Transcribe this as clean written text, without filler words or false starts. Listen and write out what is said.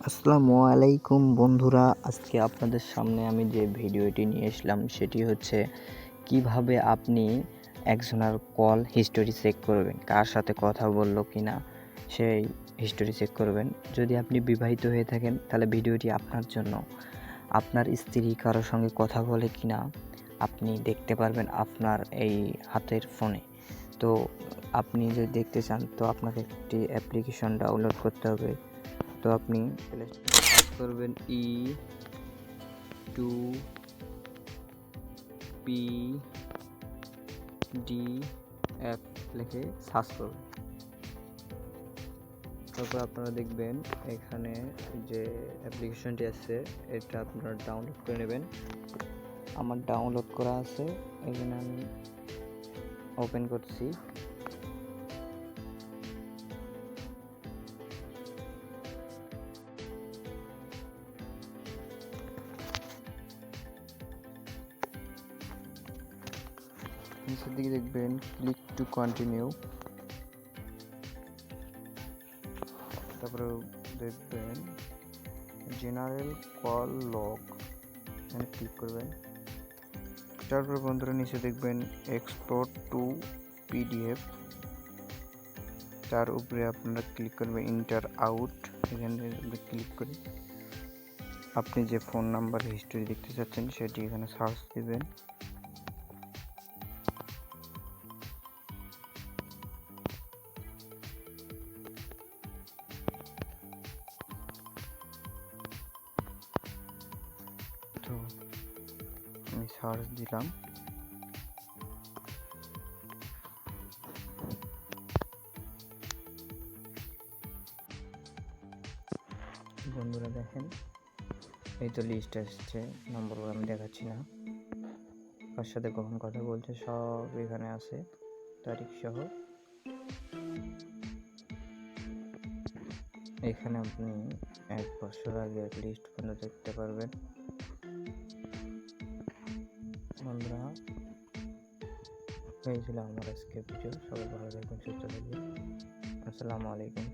আসসালামু আলাইকুম বন্ধুরা, আজকে আপনাদের সামনে আমি যে ভিডিওটি নিয়ে আসলাম সেটি হচ্ছে কিভাবে আপনি একজনের কল হিস্টোরি চেক করবেন, কার সাথে কথা বললো কিনা সেই হিস্টোরি চেক করবেন। যদি আপনি বিবাহিত হয়ে থাকেন তাহলে ভিডিওটি আপনার জন্য। আপনার স্ত্রী কারোর সঙ্গে কথা বলে কিনা আপনি দেখতে পারবেন আপনার এই হাতের ফোনে। তো আপনি যদি দেখতে চান তো আপনাকে একটি অ্যাপ্লিকেশন ডাউনলোড করতে হবে। তো আপনি প্লে স্টোরে সার্চ করবেন E2PDF লিখে সার্চ করবেন। তারপর আপনারা দেখবেন এখানে যে অ্যাপ্লিকেশনটি আছে এটা আপনারা ডাউনলোড করে নেবেন। আমার ডাউনলোড করা আছে, এখানে আমি ওপেন করছি। নিচের দিকে দেখবেন ক্লিক টু কন্টিনিউ, তারপরে দেখবেন জেনারেল কল লগ, এখানে ক্লিক করবেন। তারপরে বন্ধুরা নিচে দেখবেন এক্সপোর্ট টু পিডিএফ, তার উপরে আপনারা ক্লিক করবেন ইন্টার আউট, এখানে ক্লিক করে আপনি যে ফোন নাম্বার হিস্টোরি দেখতে চাচ্ছেন সেটি এখানে সার্চ দিবেন। তো আমি সার্চ দিলাম, বন্ধুরা দেখেন এই তো লিস্ট আসছে, নম্বরগুলো আমি দেখাচ্ছি না, কার সাথে কখন কথা বলছে সব এখানে আছে তারিখ সহ। এখানে আপনি 1 বছর আগের লিস্ট পর্যন্ত দেখতে পারবেন। বন্ধুরা এই ছিল আমার আজকের ভিডিও, সবাই ভালো থাকবেন, সুস্থ থাকবেন, আসসালামু আলাইকুম।